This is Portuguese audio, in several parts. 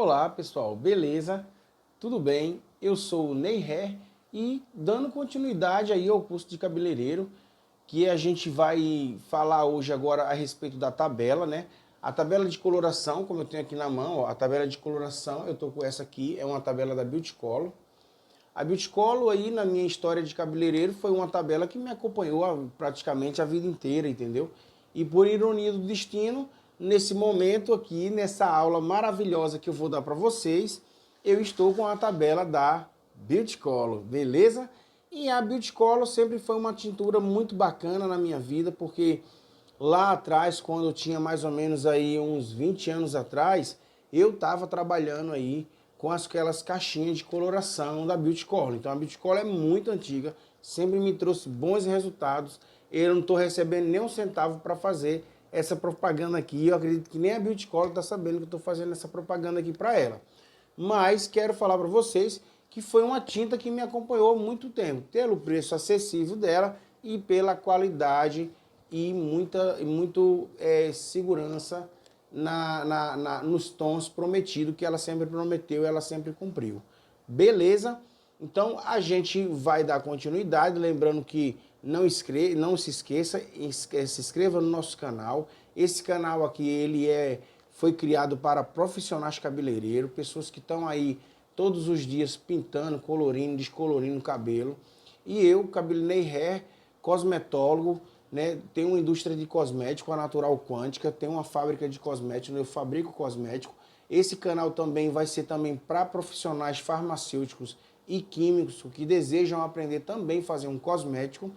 Olá pessoal, beleza? Tudo bem? Eu sou o Ney Hair e dando continuidade aí ao curso de cabeleireiro, que a gente vai falar hoje agora a respeito da tabela, né? A tabela de coloração, como eu tenho aqui na mão, ó, a tabela de coloração, eu tô com essa aqui, é uma tabela da Beauty Color. A Beauty Color aí na minha história de cabeleireiro foi uma tabela que me acompanhou praticamente a vida inteira, entendeu? E por ironia do destino, nesse momento aqui, nessa aula maravilhosa que eu vou dar para vocês, eu estou com a tabela da Beauty Color, beleza? E a Beauty Color sempre foi uma tintura muito bacana na minha vida, porque lá atrás, quando eu tinha mais ou menos aí uns 20 anos atrás, eu estava trabalhando aí com aquelas caixinhas de coloração da Beauty Color. Então a Beauty Color é muito antiga, sempre me trouxe bons resultados. Eu não estou recebendo nem um centavo para fazer essa propaganda aqui. Eu acredito que nem a Beauty Color está sabendo que eu estou fazendo essa propaganda aqui para ela. Mas quero falar para vocês que foi uma tinta que me acompanhou há muito tempo, pelo preço acessível dela e pela qualidade e muito segurança nos tons prometidos, que ela sempre prometeu e ela sempre cumpriu. Beleza? Então a gente vai dar continuidade, lembrando que não se esqueça, se inscreva no nosso canal. Esse canal aqui foi criado para profissionais cabeleireiros, pessoas que estão aí todos os dias pintando, colorindo, descolorindo o cabelo. E eu, Ney Hair, cosmetólogo, né, tenho uma indústria de cosmético, a Natural Quântica, tenho uma fábrica de cosméticos, eu fabrico cosmético. Esse canal também vai ser também para profissionais farmacêuticos e químicos que desejam aprender também a fazer um cosmético.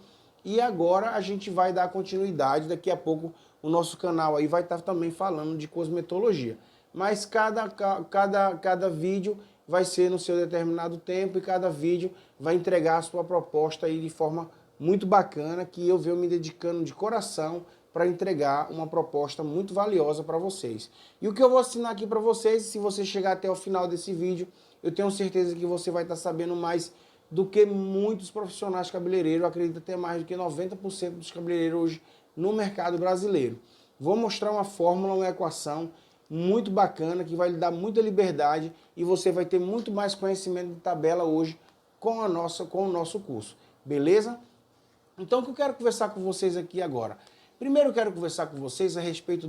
E agora a gente vai dar continuidade, daqui a pouco o nosso canal aí vai estar também falando de cosmetologia. Mas cada vídeo vai ser no seu determinado tempo e cada vídeo vai entregar a sua proposta aí de forma muito bacana, que eu venho me dedicando de coração para entregar uma proposta muito valiosa para vocês. E o que eu vou ensinar aqui para vocês, se você chegar até o final desse vídeo, eu tenho certeza que você vai estar sabendo mais do que muitos profissionais cabeleireiros, eu acredito até mais do que 90% dos cabeleireiros hoje no mercado brasileiro. Vou mostrar uma fórmula, uma equação muito bacana, que vai lhe dar muita liberdade e você vai ter muito mais conhecimento de tabela hoje com o nosso curso. Beleza? Então, o que eu quero conversar com vocês aqui agora? Primeiro, eu quero conversar com vocês a respeito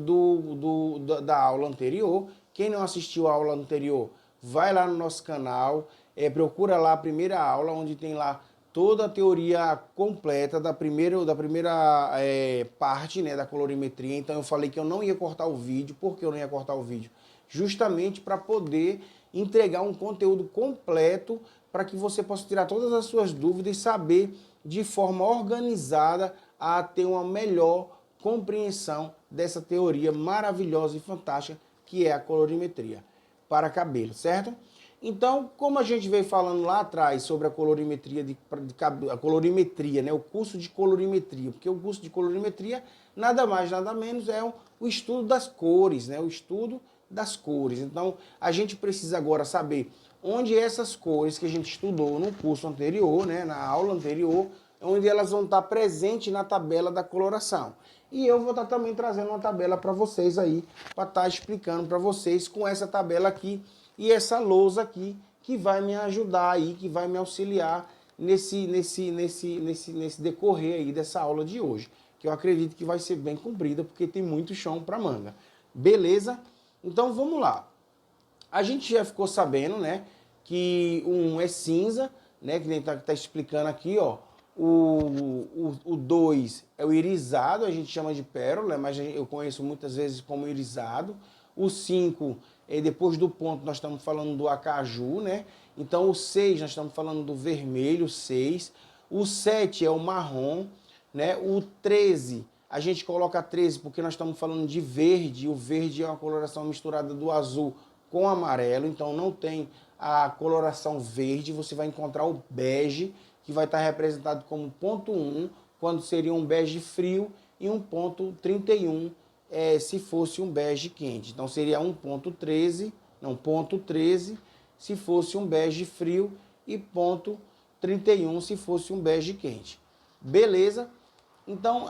da aula anterior. Quem não assistiu a aula anterior, vai lá no nosso canal, procura lá a primeira aula, onde tem lá toda a teoria completa da primeira parte, né, da colorimetria. Então, eu falei que eu não ia cortar o vídeo. Por que eu não ia cortar o vídeo? Justamente para poder entregar um conteúdo completo para que você possa tirar todas as suas dúvidas e saber de forma organizada a ter uma melhor compreensão dessa teoria maravilhosa e fantástica que é a colorimetria para cabelo, certo? Então, como a gente veio falando lá atrás sobre a colorimetria, né, o curso de colorimetria, porque o curso de colorimetria nada mais, nada menos é o estudo das cores, né, o estudo das cores. Então, a gente precisa agora saber onde essas cores que a gente estudou no curso anterior, né, na aula anterior, onde elas vão estar presentes na tabela da coloração. E eu vou estar também trazendo uma tabela para vocês aí, para estar explicando para vocês com essa tabela aqui e essa lousa aqui, que vai me ajudar aí, que vai me auxiliar nesse decorrer aí dessa aula de hoje, que eu acredito que vai ser bem comprida, porque tem muito chão para manga. Beleza? Então vamos lá. A gente já ficou sabendo, né, que um é cinza, né, que nem tá explicando aqui, ó. O 2 é o irisado, a gente chama de pérola, mas eu conheço muitas vezes como irisado. O 5, depois do ponto, nós estamos falando do acaju, né? Então o 6, nós estamos falando do vermelho, 6. O 7 é o marrom, né? O 13, a gente coloca 13 porque nós estamos falando de verde. O verde é uma coloração misturada do azul com amarelo, então não tem a coloração verde, você vai encontrar o bege, que vai estar representado como ponto 1, quando seria um bege frio, e um ponto 31, se fosse um bege quente. Então seria 1.13, não, ponto 13, se fosse um bege frio, e ponto 31 se fosse um bege quente. Beleza? Então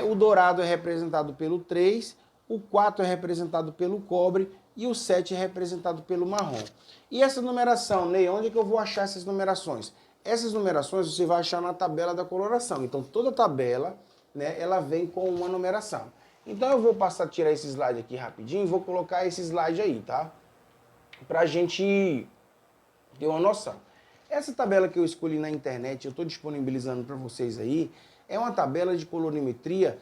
o dourado é representado pelo 3, o 4 é representado pelo cobre e o 7 é representado pelo marrom. E essa numeração, Ney, onde é que eu vou achar essas numerações? Essas numerações você vai achar na tabela da coloração. Então toda tabela, né, ela vem com uma numeração. Então eu vou passar a tirar esse slide aqui rapidinho e vou colocar esse slide aí, tá? Pra gente ter uma noção. Essa tabela que eu escolhi na internet, eu estou disponibilizando para vocês aí, é uma tabela de colorimetria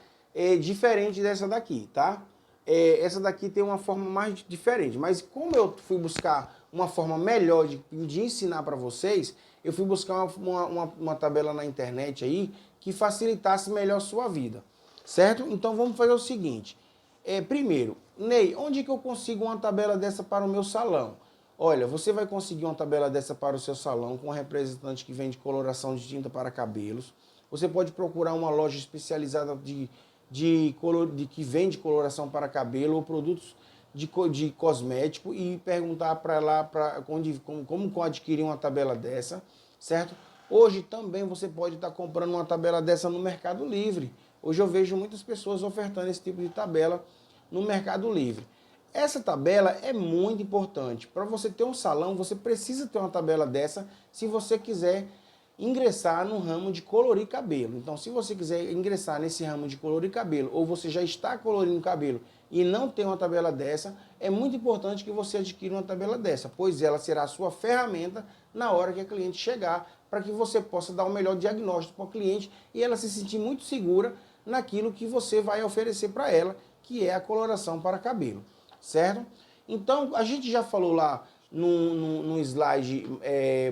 diferente dessa daqui, tá? Essa daqui tem uma forma mais diferente, mas como eu fui buscar uma forma melhor de ensinar para vocês, eu fui buscar uma tabela na internet aí que facilitasse melhor a sua vida, certo? Então vamos fazer o seguinte, primeiro, Ney, onde que eu consigo uma tabela dessa para o meu salão? Olha, você vai conseguir uma tabela dessa para o seu salão com um representante que vende coloração de tinta para cabelos. Você pode procurar uma loja especializada que vende coloração para cabelo ou produtos de cosmético e perguntar para lá como adquirir uma tabela dessa, certo? Hoje também você pode estar comprando uma tabela dessa no Mercado Livre. Hoje eu vejo muitas pessoas ofertando esse tipo de tabela no Mercado Livre. Essa tabela é muito importante. Para você ter um salão, você precisa ter uma tabela dessa se você quiser ingressar no ramo de colorir cabelo. Então, se você quiser ingressar nesse ramo de colorir cabelo, ou você já está colorindo cabelo e não tem uma tabela dessa, é muito importante que você adquira uma tabela dessa, pois ela será a sua ferramenta na hora que a cliente chegar, para que você possa dar o melhor diagnóstico para o cliente e ela se sentir muito segura naquilo que você vai oferecer para ela, que é a coloração para cabelo. Certo? Então, a gente já falou lá no slide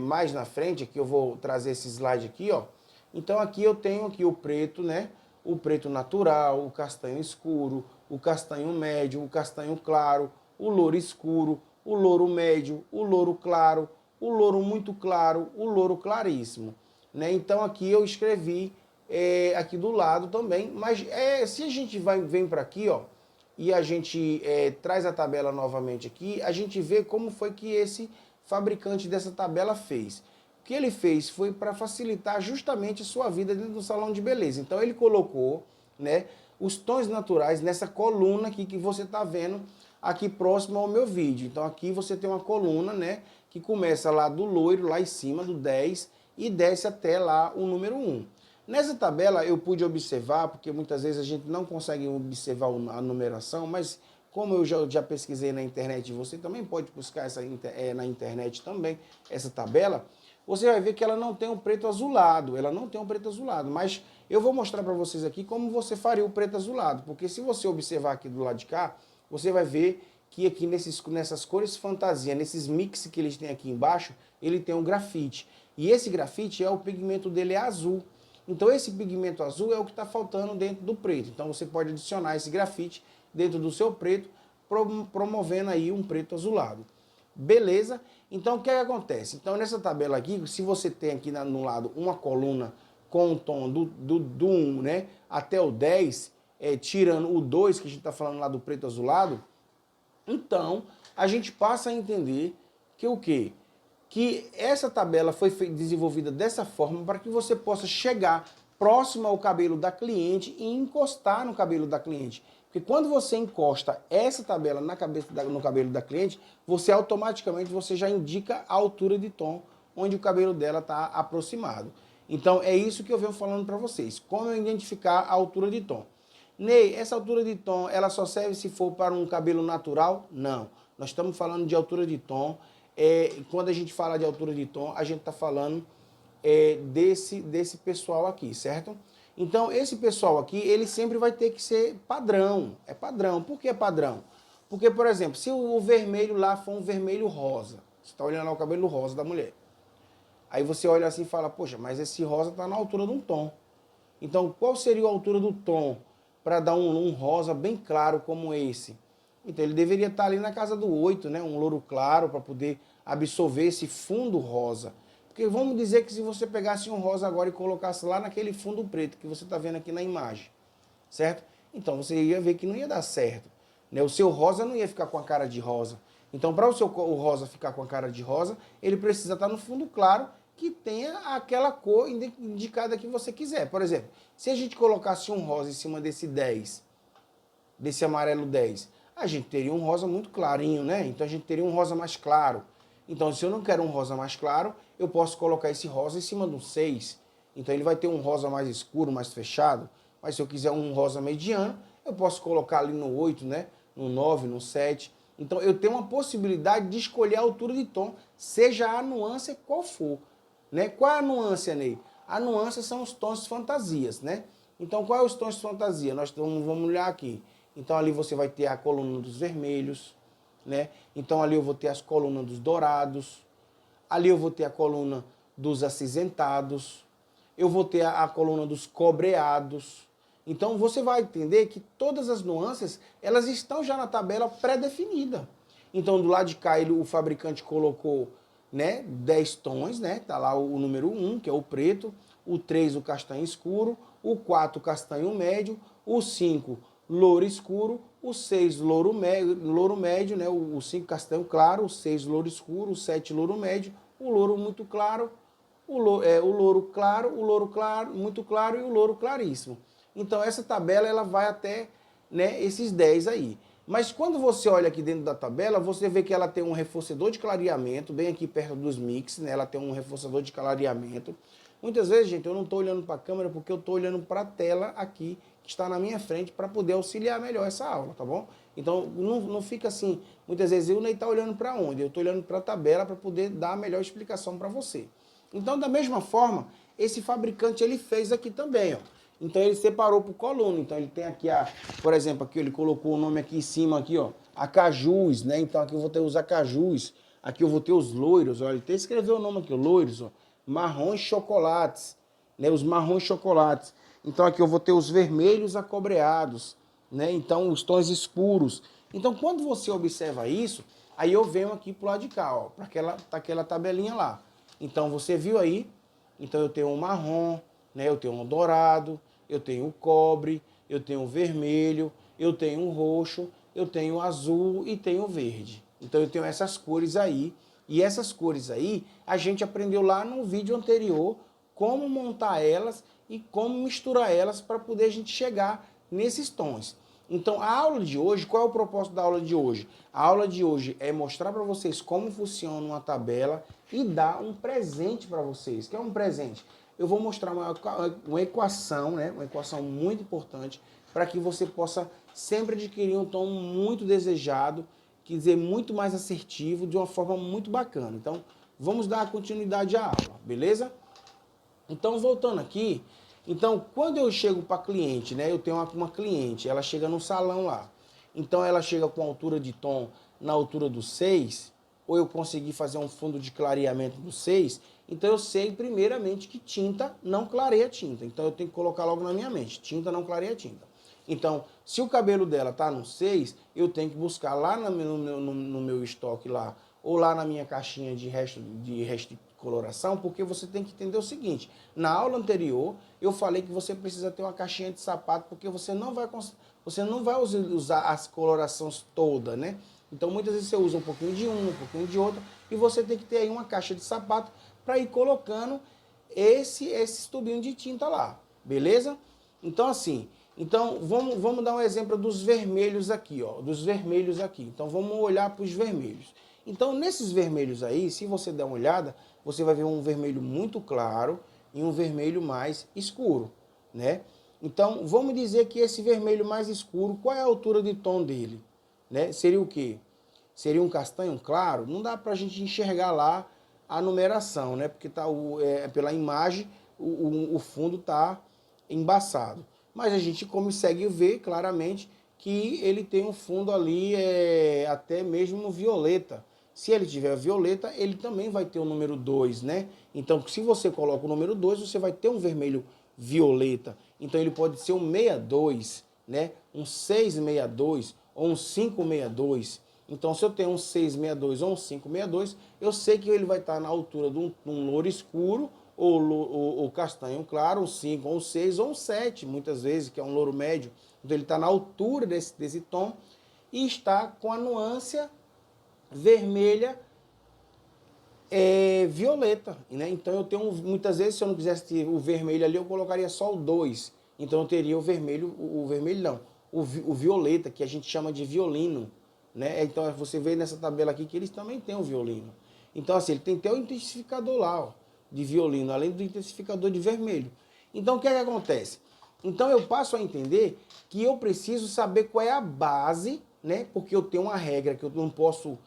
mais na frente, aqui eu vou trazer esse slide aqui, ó. Então, aqui eu tenho aqui o preto, né? O preto natural, o castanho escuro, o castanho médio, o castanho claro, o louro escuro, o louro médio, o louro claro, o louro muito claro, o louro claríssimo, né? Então, aqui eu escrevi aqui do lado também, mas se a gente vem para aqui, ó, e a gente traz a tabela novamente aqui, a gente vê como foi que esse fabricante dessa tabela fez. O que ele fez foi para facilitar justamente a sua vida dentro do salão de beleza. Então ele colocou, né, os tons naturais nessa coluna aqui que você está vendo aqui próximo ao meu vídeo. Então aqui você tem uma coluna, né, que começa lá do loiro, lá em cima, do 10, e desce até lá o número 1. Nessa tabela eu pude observar, porque muitas vezes a gente não consegue observar a numeração, mas como eu já pesquisei na internet, você também pode buscar na internet também, essa tabela, você vai ver que ela não tem um preto azulado, mas eu vou mostrar para vocês aqui como você faria o preto azulado, porque se você observar aqui do lado de cá, você vai ver que aqui nessas cores fantasia, nesses mix que eles têm aqui embaixo, ele tem um grafite, e esse grafite o pigmento dele é azul. Então esse pigmento azul é o que está faltando dentro do preto. Então você pode adicionar esse grafite dentro do seu preto, promovendo aí um preto azulado. Beleza? Então o que acontece? Então nessa tabela aqui, se você tem aqui no lado uma coluna com o tom do 1, né, até o 10, tirando o 2 que a gente está falando lá do preto azulado, então a gente passa a entender que o quê? Que essa tabela foi desenvolvida dessa forma para que você possa chegar próximo ao cabelo da cliente e encostar no cabelo da cliente. Porque quando você encosta essa tabela no cabelo da cliente, você automaticamente já indica a altura de tom onde o cabelo dela está aproximado. Então é isso que eu venho falando para vocês. Como eu identificar a altura de tom. Ney, essa altura de tom, ela só serve se for para um cabelo natural? Não. Nós estamos falando de altura de tom. Quando a gente fala de altura de tom, a gente está falando desse pessoal aqui, certo? Então, esse pessoal aqui, ele sempre vai ter que ser padrão. É padrão. Por que é padrão? Porque, por exemplo, se o vermelho lá for um vermelho rosa, você está olhando lá o cabelo rosa da mulher. Aí você olha assim e fala, poxa, mas esse rosa está na altura de um tom. Então, qual seria a altura do tom para dar um rosa bem claro como esse? Então ele deveria estar ali na casa do 8, né? Um louro claro para poder absorver esse fundo rosa. Porque vamos dizer que se você pegasse um rosa agora e colocasse lá naquele fundo preto que você está vendo aqui na imagem, certo? Então você ia ver que não ia dar certo, né? O seu rosa não ia ficar com a cara de rosa. Então para o rosa ficar com a cara de rosa, ele precisa estar no fundo claro que tenha aquela cor indicada que você quiser. Por exemplo, se a gente colocasse um rosa em cima desse 10, desse amarelo 10, a gente teria um rosa muito clarinho, né? Então a gente teria um rosa mais claro. Então se eu não quero um rosa mais claro, eu posso colocar esse rosa em cima do 6. Então ele vai ter um rosa mais escuro, mais fechado. Mas se eu quiser um rosa mediano, eu posso colocar ali no 8, né? No 9, no 7. Então eu tenho uma possibilidade de escolher a altura de tom, seja a nuance qual for. Né? Qual é a nuance, Ney? A nuance são os tons de fantasias, né? Então qual é os tons de fantasia? Nós vamos olhar aqui. Então ali você vai ter a coluna dos vermelhos, né? Então ali eu vou ter as colunas dos dourados, ali eu vou ter a coluna dos acinzentados, eu vou ter a coluna dos cobreados. Então você vai entender que todas as nuances, elas estão já na tabela pré-definida. Então do lado de cá o fabricante colocou, né, 10 tons, né? Tá lá o número 1, que é o preto, o 3 o castanho escuro, o 4 o castanho médio, o 5 louro escuro, o 6 louro médio, né? O 5 castanho claro, o 6 louro escuro, o 7 louro médio, o louro muito claro, o louro claro, muito claro e o louro claríssimo. Então essa tabela ela vai até, né, esses 10 aí. Mas quando você olha aqui dentro da tabela, você vê que ela tem um reforçador de clareamento, bem aqui perto dos mix, né? Ela tem um reforçador de clareamento. Muitas vezes, gente, eu não estou olhando para a câmera porque eu estou olhando para a tela aqui, que está na minha frente, para poder auxiliar melhor essa aula, tá bom? Então, não fica assim, muitas vezes eu nem estou olhando para onde, eu estou olhando para a tabela para poder dar a melhor explicação para você. Então, da mesma forma, esse fabricante ele fez aqui também, ó. Então ele separou por coluna. Então ele tem aqui, por exemplo, aqui ele colocou o nome aqui em cima, aqui, ó, acajus, né? Então aqui eu vou ter os acajus, aqui eu vou ter os loiros, olha, ele até escreveu o nome aqui, loiros, ó, marrons chocolates, né? Os marrons chocolates. Então aqui eu vou ter os vermelhos acobreados, né? Então os tons escuros. Então quando você observa isso, aí eu venho aqui pro lado de cá, ó, para aquela tabelinha lá. Então você viu aí? Então eu tenho um marrom, né? Eu tenho um dourado, eu tenho o cobre, eu tenho o vermelho, eu tenho o roxo, eu tenho o azul e tenho o verde. Então eu tenho essas cores aí. E essas cores aí, a gente aprendeu lá no vídeo anterior como montar elas e como misturar elas para poder a gente chegar nesses tons. Então a aula de hoje, qual é o propósito da aula de hoje? A aula de hoje é mostrar para vocês como funciona uma tabela e dar um presente para vocês. Que é um presente? Eu vou mostrar uma equação, né? Uma equação muito importante para que você possa sempre adquirir um tom muito desejado, quer dizer, muito mais assertivo, de uma forma muito bacana. Então, vamos dar continuidade à aula, beleza? Então, voltando aqui, então, quando eu chego para cliente, né? Eu tenho uma cliente, ela chega no salão lá. Então, ela chega com altura de tom na altura do 6, ou eu consegui fazer um fundo de clareamento do 6, então eu sei primeiramente que tinta não clareia tinta. Então eu tenho que colocar logo na minha mente, tinta não clareia tinta. Então, se o cabelo dela tá no 6, eu tenho que buscar lá no meu estoque lá, ou lá na minha caixinha de resto de coloração, porque você tem que entender o seguinte, na aula anterior eu falei que você precisa ter uma caixinha de sapato, porque você não vai usar as colorações todas, né? Então muitas vezes você usa um pouquinho de um pouquinho de outro, e você tem que ter aí uma caixa de sapato para ir colocando esse tubinho de tinta lá, beleza? Então assim, vamos dar um exemplo dos vermelhos aqui, ó, dos vermelhos aqui. Então vamos olhar para os vermelhos. Então nesses vermelhos aí, se você der uma olhada, você vai ver um vermelho muito claro e um vermelho mais escuro, né? Então vamos dizer que esse vermelho mais escuro, qual é a altura de tom dele? Né? Seria o quê? Seria um castanho claro? Não dá para a gente enxergar lá a numeração, né? Porque tá pela imagem o fundo está embaçado. Mas a gente consegue ver claramente que ele tem um fundo ali até mesmo violeta. Se ele tiver violeta, ele também vai ter o número 2, né? Então, se você coloca o número 2, você vai ter um vermelho violeta. Então, ele pode ser um 62, né? Um 662 ou um 562. Então, se eu tenho um 662 ou um 562, eu sei que ele vai estar na altura de um louro escuro, ou castanho claro, um 5, ou um 6, ou um 7, muitas vezes, que é um louro médio. Então, ele está na altura desse tom e está com a nuance vermelha violeta, né? Então, eu tenho, muitas vezes, se eu não quisesse ter o vermelho ali, eu colocaria só o 2. Então, eu teria o vermelho não, o violeta, que a gente chama de violino, né? Então você vê nessa tabela aqui que eles também têm o violino. Então assim, ele tem até o intensificador lá, ó, de violino, além do intensificador de vermelho. Então o que é que acontece? Então eu passo a entender que eu preciso saber qual é a base, né? Porque eu tenho uma regra que eu não posso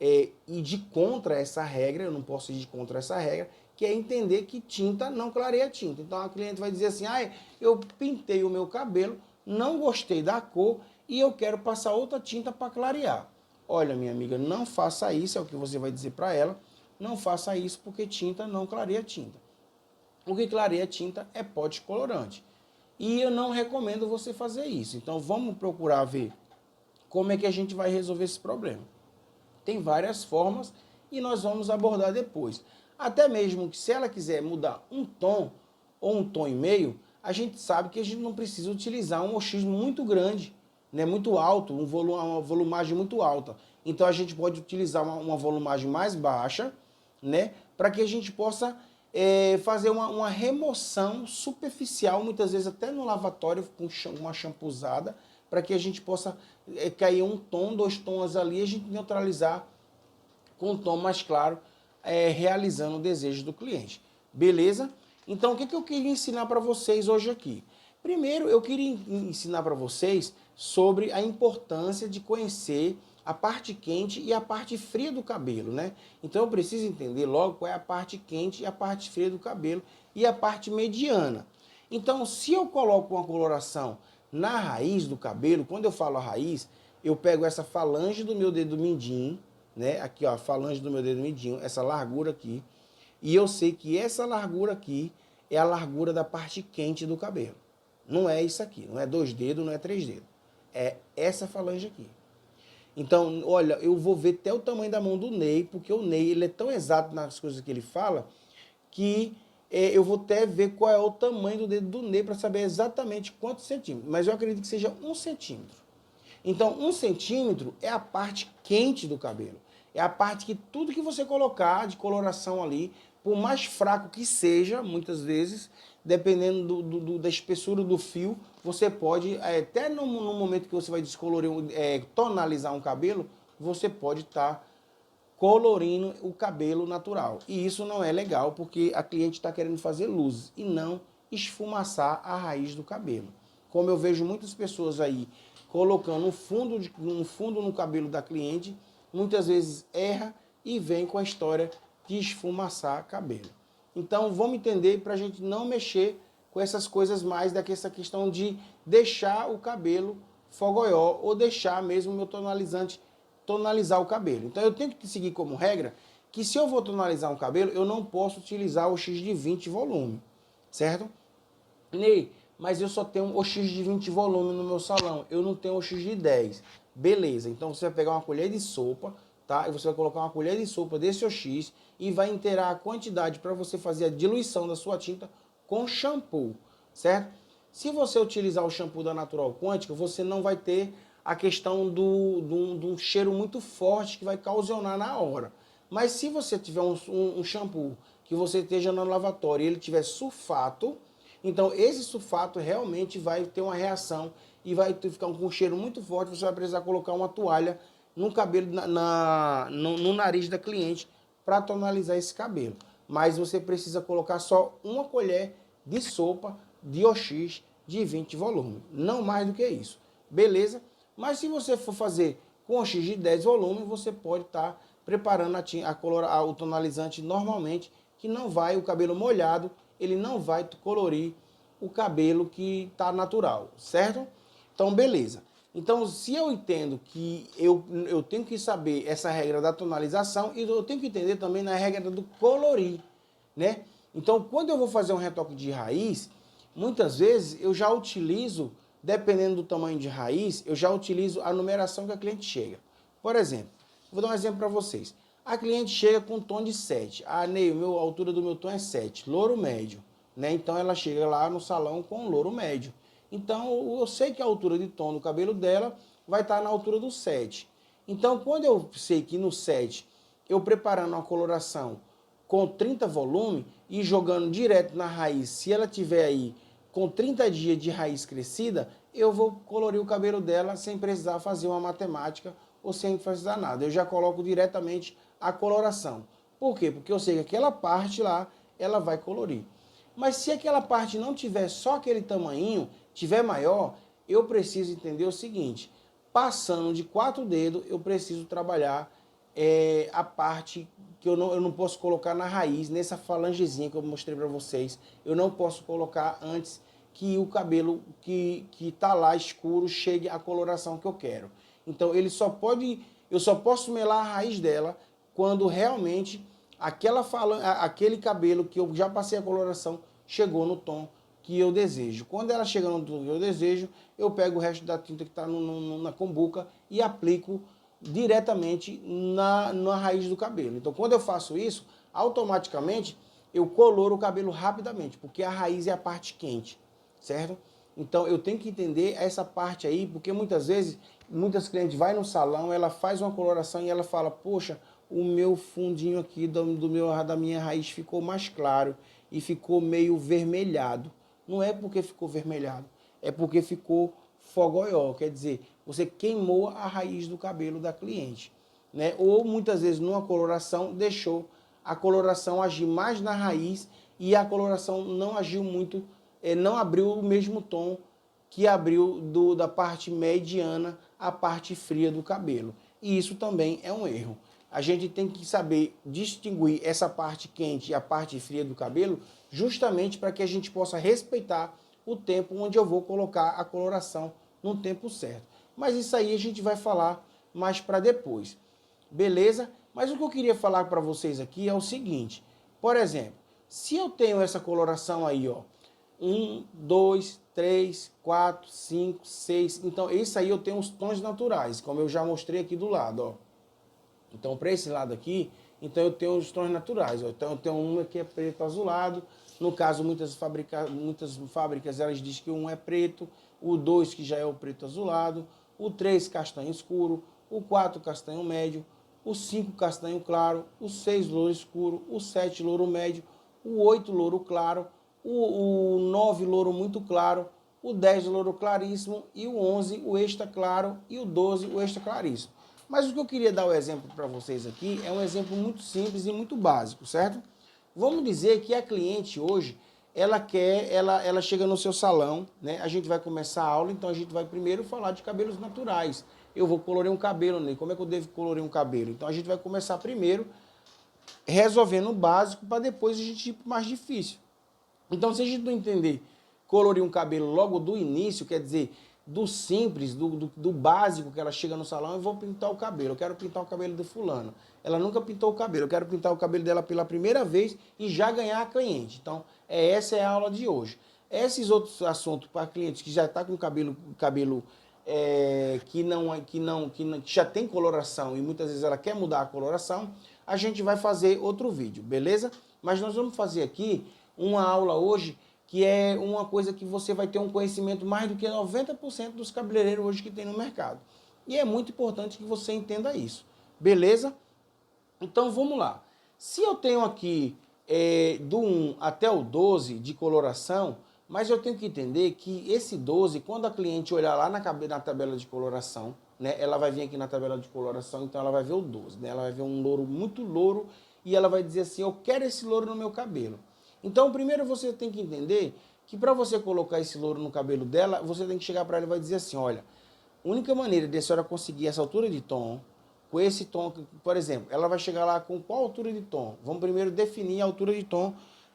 ir de contra essa regra, eu não posso ir de contra essa regra, que é entender que tinta não clareia tinta. Então a cliente vai dizer assim, eu pintei o meu cabelo, não gostei da cor e eu quero passar outra tinta para clarear. Olha, minha amiga, não faça isso, é o que você vai dizer para ela, não faça isso porque tinta não clareia tinta. O que clareia tinta é pó descolorante. E eu não recomendo você fazer isso. Então vamos procurar ver como é que a gente vai resolver esse problema. Tem várias formas e nós vamos abordar depois. Até mesmo que se ela quiser mudar um tom ou um tom e meio, a gente sabe que a gente não precisa utilizar um OX muito grande, né, muito alto, uma volumagem muito alta. Então a gente pode utilizar uma volumagem mais baixa, né, para que a gente possa fazer uma remoção superficial, muitas vezes até no lavatório com uma shampoozada, para que a gente possa cair um tom, 2 tons ali e a gente neutralizar com um tom mais claro, realizando o desejo do cliente. Beleza? Então, o que eu queria ensinar para vocês hoje aqui? Primeiro, eu queria ensinar para vocês sobre a importância de conhecer a parte quente e a parte fria do cabelo, né? Então, eu preciso entender logo qual é a parte quente e a parte fria do cabelo e a parte mediana. Então, se eu coloco uma coloração na raiz do cabelo, quando eu falo a raiz, eu pego essa falange do meu dedo mindinho, né? Aqui, ó, a falange do meu dedo mindinho, essa largura aqui. E eu sei que essa largura aqui é a largura da parte quente do cabelo. Não é isso aqui, não é 2 dedos, não é 3 dedos. É essa falange aqui. Então, olha, eu vou ver até o tamanho da mão do Ney, porque o Ney ele é tão exato nas coisas que ele fala, que eu vou até ver qual é o tamanho do dedo do Ney para saber exatamente quantos centímetros. Mas eu acredito que seja 1 centímetro. Então, 1 centímetro é a parte quente do cabelo. É a parte que tudo que você colocar de coloração ali, por mais fraco que seja, muitas vezes, dependendo da espessura do fio, você pode, até no momento que você vai descolorir, tonalizar um cabelo, você pode estar colorindo o cabelo natural. E isso não é legal, porque a cliente está querendo fazer luzes e não esfumaçar a raiz do cabelo. Como eu vejo muitas pessoas aí colocando um fundo no cabelo da cliente, muitas vezes erra e vem com a história de esfumaçar cabelo. Então vamos entender para a gente não mexer com essas coisas mais dessa questão de deixar o cabelo fogoió ou deixar mesmo o meu tonalizante tonalizar o cabelo. Então eu tenho que seguir como regra que se eu vou tonalizar um cabelo, eu não posso utilizar o X de 20 volume, certo? Ney, mas eu só tenho o X de 20 volume no meu salão, eu não tenho o X de 10. Beleza, então você vai pegar uma colher de sopa, tá? E você vai colocar uma colher de sopa desse OX e vai inteirar a quantidade para você fazer a diluição da sua tinta com shampoo, certo? Se você utilizar o shampoo da Natural Quântica, você não vai ter a questão do cheiro muito forte que vai causar na hora. Mas se você tiver um shampoo que você esteja no lavatório e ele tiver sulfato, então esse sulfato realmente vai ter uma reação e vai ficar com um cheiro muito forte, você vai precisar colocar uma toalha no cabelo, no nariz da cliente para tonalizar esse cabelo. Mas você precisa colocar só uma colher de sopa de OX de 20 volume, não mais do que isso, beleza? Mas se você for fazer com OX de 10 volume, você pode estar preparando o tonalizante normalmente, que não vai, o cabelo molhado, ele não vai colorir o cabelo que está natural, certo? Então, beleza. Então, se eu entendo que eu tenho que saber essa regra da tonalização, e eu tenho que entender também na regra do colorir, né? Então, quando eu vou fazer um retoque de raiz, muitas vezes eu já utilizo, dependendo do tamanho de raiz, eu já utilizo a numeração que a cliente chega. Por exemplo, vou dar um exemplo para vocês. A cliente chega com um tom de 7. Ah, Ney, a altura do meu tom é 7, louro médio, né? Então ela chega lá no salão com um louro médio. Então eu sei que a altura de tom do cabelo dela vai estar na altura do 7. Então quando eu sei que no 7, eu preparando uma coloração com 30 volume e jogando direto na raiz, se ela tiver aí com 30 dias de raiz crescida, eu vou colorir o cabelo dela sem precisar fazer uma matemática ou sem precisar nada. Eu já coloco diretamente a coloração. Por quê? Porque eu sei que aquela parte lá, ela vai colorir. Mas se aquela parte não tiver só aquele tamanhinho, tiver maior, eu preciso entender o seguinte, passando de 4 dedos, eu preciso trabalhar a parte que eu não posso colocar na raiz, nessa falangezinha que eu mostrei para vocês. Eu não posso colocar antes que o cabelo que está lá escuro chegue à coloração que eu quero. Então eu só posso melar a raiz dela quando realmente aquele cabelo que eu já passei a coloração chegou no tom que eu desejo. Quando ela chega no tom que eu desejo, eu pego o resto da tinta que está na cumbuca e aplico diretamente na raiz do cabelo. Então quando eu faço isso, automaticamente eu coloro o cabelo rapidamente, porque a raiz é a parte quente, certo? Então eu tenho que entender essa parte aí, porque muitas vezes, muitas clientes vai no salão, ela faz uma coloração e ela fala, poxa, o meu fundinho aqui da minha raiz ficou mais claro e ficou meio vermelhado. Não é porque ficou vermelhado, é porque ficou fogoió, quer dizer, você queimou a raiz do cabelo da cliente, né? Ou muitas vezes numa coloração deixou a coloração agir mais na raiz e a coloração não agiu muito, não abriu o mesmo tom que abriu da parte mediana à parte fria do cabelo. E isso também é um erro. A gente tem que saber distinguir essa parte quente e a parte fria do cabelo, justamente para que a gente possa respeitar o tempo onde eu vou colocar a coloração no tempo certo. Mas isso aí a gente vai falar mais para depois. Beleza? Mas o que eu queria falar para vocês aqui é o seguinte. Por exemplo, se eu tenho essa coloração aí, ó, 1, 2, 3, 4, 5, 6. Então, esse aí eu tenho os tons naturais, como eu já mostrei aqui do lado, ó. Então, para esse lado aqui, então eu tenho os tons naturais. Ó. Então, eu tenho um que é preto azulado. No caso, muitas fábricas elas dizem que um é preto, o 2 que já é o preto azulado, o 3 castanho escuro, o 4 castanho médio, o 5 castanho claro, o 6 louro escuro, o 7 louro médio, o 8 louro claro, o 9 louro muito claro, o 10 louro claríssimo e o 11 o extra claro e o 12 o extra claríssimo. Mas o que eu queria dar o exemplo para vocês aqui é um exemplo muito simples e muito básico, certo? Vamos dizer que a cliente hoje, ela chega no seu salão, né? A gente vai começar a aula, então a gente vai primeiro falar de cabelos naturais. Eu vou colorir um cabelo, né? Como é que eu devo colorir um cabelo? Então a gente vai começar primeiro resolvendo o básico para depois a gente ir para o mais difícil. Então se a gente não entender colorir um cabelo logo do início, quer dizer, do simples, do básico, que ela chega no salão, eu vou pintar o cabelo, eu quero pintar o cabelo do fulano. Ela nunca pintou o cabelo, eu quero pintar o cabelo dela pela primeira vez e já ganhar a cliente. Então, essa é a aula de hoje. Esses outros assuntos para clientes que já está com cabelo que já tem coloração e muitas vezes ela quer mudar a coloração, a gente vai fazer outro vídeo, beleza? Mas nós vamos fazer aqui uma aula hoje que é uma coisa que você vai ter um conhecimento mais do que 90% dos cabeleireiros hoje que tem no mercado. E é muito importante que você entenda isso, beleza? Então vamos lá. Se eu tenho aqui do 1 até o 12 de coloração, mas eu tenho que entender que esse 12, quando a cliente olhar lá na tabela de coloração, né, ela vai vir aqui na tabela de coloração, então ela vai ver o 12, né, ela vai ver um louro muito louro e ela vai dizer assim, eu quero esse louro no meu cabelo. Então, primeiro você tem que entender que para você colocar esse louro no cabelo dela, você tem que chegar para ela e vai dizer assim, olha, a única maneira de a senhora conseguir essa altura de tom, com esse tom, por exemplo, ela vai chegar lá com qual altura de tom? Vamos primeiro definir a altura de tom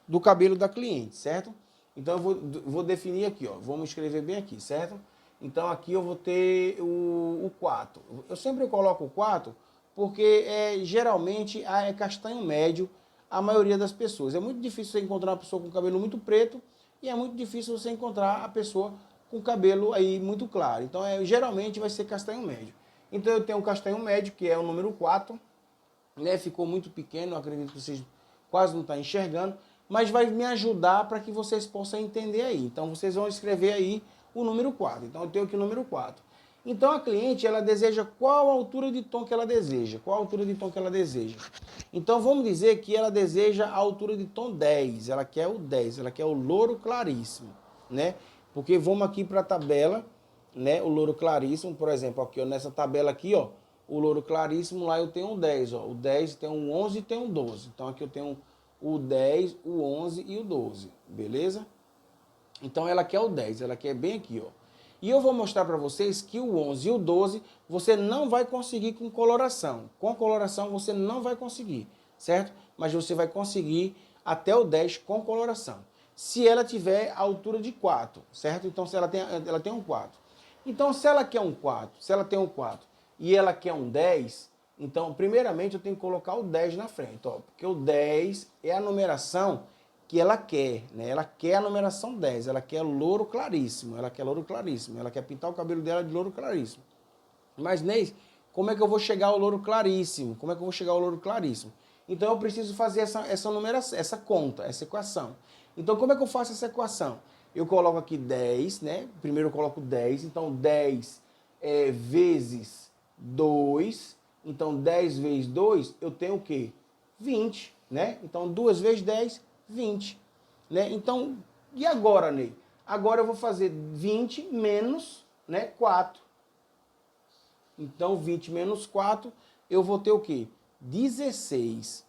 do cabelo da cliente, certo? Então, eu vou definir aqui, ó, vamos escrever bem aqui, certo? Então, aqui eu vou ter o 4. Eu sempre coloco o 4 porque geralmente é castanho médio, a maioria das pessoas. É muito difícil você encontrar uma pessoa com cabelo muito preto e é muito difícil você encontrar a pessoa com cabelo aí muito claro. Então, geralmente vai ser castanho médio. Então, eu tenho o castanho médio, que é o número 4, né? Ficou muito pequeno, acredito que vocês quase não estão enxergando, mas vai me ajudar para que vocês possam entender aí. Então, vocês vão escrever aí o número 4. Então, eu tenho aqui o número 4. Então, a cliente, ela deseja qual altura de tom que ela deseja. Qual altura de tom que ela deseja? Então, vamos dizer que ela deseja a altura de tom 10. Ela quer o 10, ela quer o louro claríssimo, né? Porque vamos aqui para a tabela né, o louro claríssimo, por exemplo, aqui, ó, nessa tabela aqui, ó, o louro claríssimo, lá eu tenho um 10, ó, o 10 tem um 11 e tem um 12. Então aqui eu tenho o 10, o 11 e o 12, beleza? Então ela quer o 10, ela quer bem aqui, ó. E eu vou mostrar para vocês que o 11 e o 12 você não vai conseguir com coloração. Com coloração você não vai conseguir, certo? Mas você vai conseguir até o 10 com coloração. Se ela tiver a altura de 4, certo? Então se ela tem um 4. Então se ela quer um 4, se ela tem um 4 e ela quer um 10, então primeiramente eu tenho que colocar o 10 na frente, ó, porque o 10 é a numeração que ela quer, né? Ela quer a numeração 10, ela quer louro claríssimo, ela quer pintar o cabelo dela de louro claríssimo. Mas, Ney, como é que eu vou chegar ao louro claríssimo? Como é que eu vou chegar ao louro claríssimo? Então eu preciso fazer essa numeração, essa conta, essa equação. Então como é que eu faço essa equação? Eu coloco aqui 10, né? Primeiro eu coloco 10, então 10 vezes 2, então 10 vezes 2, eu tenho o quê? 20, né? Então 2 vezes 10, 20, né? Então, e agora, Ney? Agora eu vou fazer 20 menos, né, 4. Então, 20 menos 4, eu vou ter o quê? 16.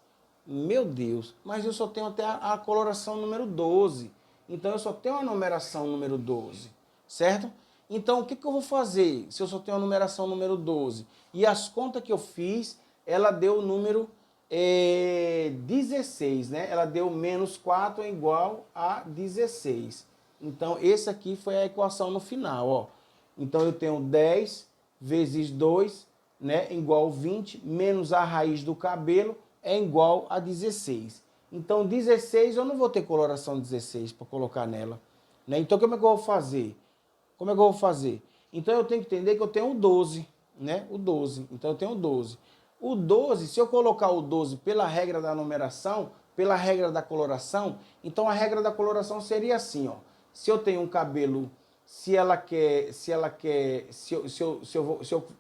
Meu Deus, mas eu só tenho até a coloração número 12. Então, eu só tenho a numeração número 12, certo? Então, o que eu vou fazer se eu só tenho a numeração número 12? E as contas que eu fiz, ela deu o número 16, né? Ela deu menos 4 é igual a 16. Então, esse aqui foi a equação no final, ó. Então, eu tenho 10 vezes 2, né, igual a 20, menos a raiz do cabelo é igual a 16. Então, 16 eu não vou ter coloração 16 para colocar nela, né? Então, como é que eu vou fazer? Como é que eu vou fazer? Então, eu tenho que entender que eu tenho o 12, né? O 12. Então, eu tenho o 12. O 12, se eu colocar o 12 pela regra da numeração, pela regra da coloração, então a regra da coloração seria assim, ó. Se eu tenho um cabelo, se eu,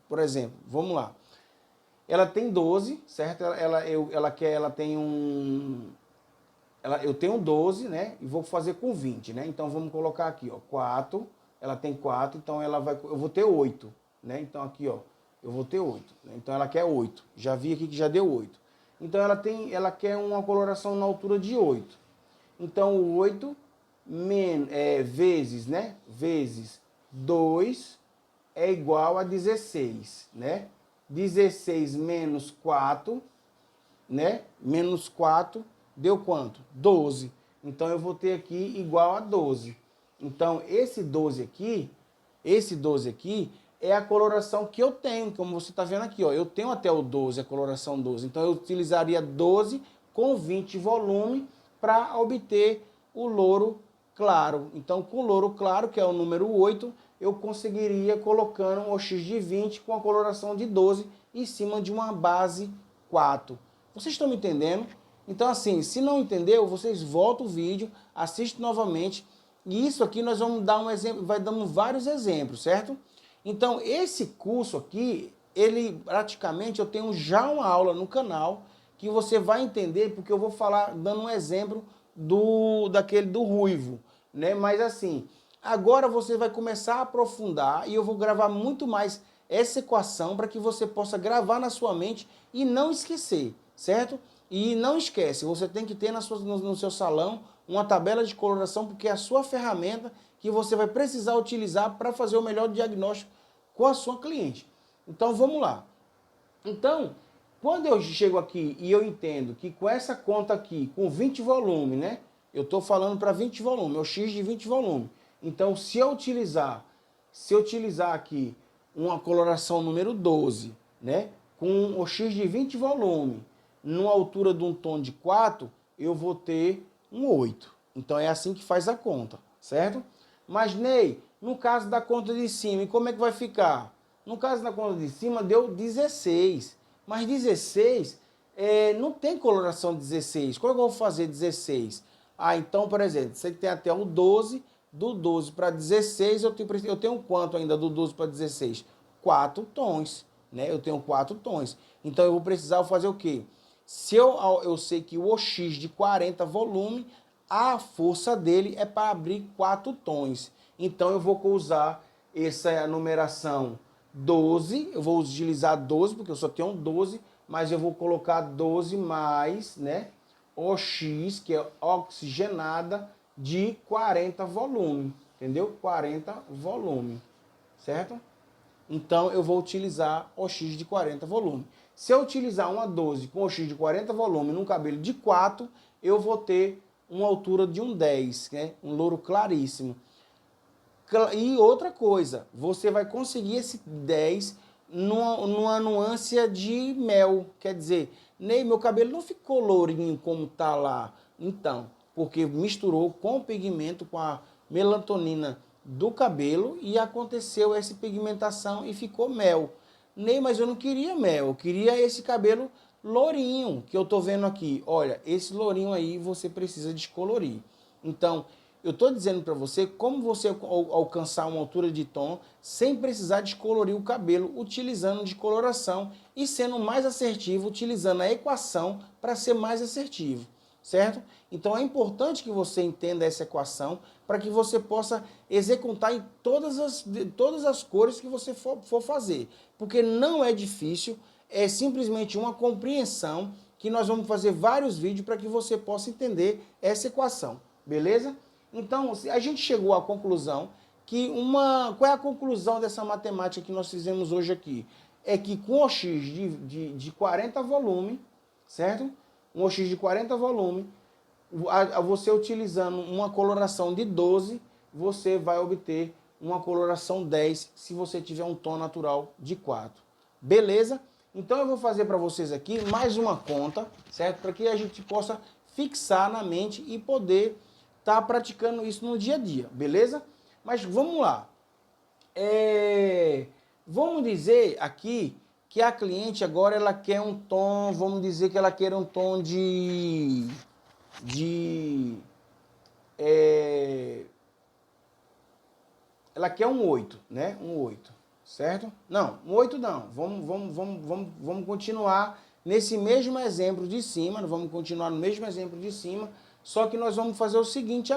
por exemplo, vamos lá. Ela tem 12, certo? Eu tenho 12, né? E vou fazer com 20, né? Então vamos colocar aqui, ó, 4, ela tem 4, então eu vou ter 8, né? Então aqui, ó, eu vou ter 8, né? Então ela quer 8. Já vi aqui que já deu 8. Então ela quer uma coloração na altura de 8. Então o 8 vezes, né? Vezes 2 é igual a 16, né? 16 menos 4, né? Menos 4 deu quanto? 12. Então eu vou ter aqui igual a 12. Então esse 12 aqui é a coloração que eu tenho, como você está vendo aqui, ó. Eu tenho até o 12, a coloração 12. Então eu utilizaria 12 com 20 volume para obter o louro claro. Então com o louro claro, que é o número 8, eu conseguiria colocando um OX de 20 com a coloração de 12 em cima de uma base 4. Vocês estão me entendendo? Então assim, se não entendeu, vocês voltam o vídeo, assistem novamente. E isso aqui nós vamos dar um exemplo, vai dando vários exemplos, certo? Então esse curso aqui, ele praticamente eu tenho já uma aula no canal que você vai entender, porque eu vou falar dando um exemplo daquele do ruivo, né? Mas assim, agora você vai começar a aprofundar e eu vou gravar muito mais essa equação para que você possa gravar na sua mente e não esquecer, certo? E não esquece, você tem que ter no seu salão uma tabela de coloração, porque é a sua ferramenta que você vai precisar utilizar para fazer o melhor diagnóstico com a sua cliente. Então vamos lá. Então, quando eu chego aqui e eu entendo que com essa conta aqui, com 20 volumes, né? Eu estou falando para 20 volumes, é o X de 20 volumes. Então, se eu utilizar aqui uma coloração número 12, né? Com o X de 20 volumes, numa altura de um tom de 4, eu vou ter um 8. Então é assim que faz a conta, certo? Mas, Ney, no caso da conta de cima, e como é que vai ficar? No caso da conta de cima, deu 16. Mas 16 não tem coloração 16. Como é que eu vou fazer 16? Ah, então, por exemplo, você tem até o 12, do 12 para 16, eu tenho quanto ainda do 12 para 16? 4 tons, né? Eu tenho 4 tons. Então eu vou precisar fazer o quê? Se eu sei que o OX de 40 volume, a força dele é para abrir 4 tons. Então eu vou usar essa é a numeração 12, eu vou utilizar 12, porque eu só tenho 12, mas eu vou colocar 12 mais, né, OX, que é oxigenada, de 40 volume, entendeu? 40 volume, certo? Então, eu vou utilizar OX de 40 volume. Se eu utilizar uma 12 com OX de 40 volume num cabelo de 4, eu vou ter uma altura de um 10, né? Um louro claríssimo. E outra coisa, você vai conseguir esse 10 numa nuance de mel. Quer dizer, Ney, meu cabelo não ficou lourinho como tá lá. Então, porque misturou com o pigmento, com a melatonina do cabelo e aconteceu essa pigmentação e ficou mel. Ney, mas eu não queria mel, eu queria esse cabelo lourinho que eu tô vendo aqui. Olha, esse lourinho aí você precisa descolorir. Então, eu estou dizendo para você como você alcançar uma altura de tom sem precisar descolorir o cabelo, utilizando descoloração e sendo mais assertivo, utilizando a equação para ser mais assertivo, certo? Então é importante que você entenda essa equação para que você possa executar em todas as cores que você for fazer. Porque não é difícil, é simplesmente uma compreensão que nós vamos fazer vários vídeos para que você possa entender essa equação, beleza? Então, a gente chegou à conclusão que qual é a conclusão dessa matemática que nós fizemos hoje aqui? É que com OX de 40 volume, certo? Um OX de 40 volume, você utilizando uma coloração de 12, você vai obter uma coloração 10 se você tiver um tom natural de 4. Beleza? Então eu vou fazer para vocês aqui mais uma conta, certo? Para que a gente possa fixar na mente e poder tá praticando isso no dia a dia, beleza? Mas vamos lá. Vamos dizer aqui que a cliente agora ela quer um tom, vamos dizer que ela quer um tom ela quer um 8, né? Um 8, certo? Não, um 8 não. Vamos continuar nesse mesmo exemplo de cima, vamos continuar no mesmo exemplo de cima, só que nós vamos fazer o seguinte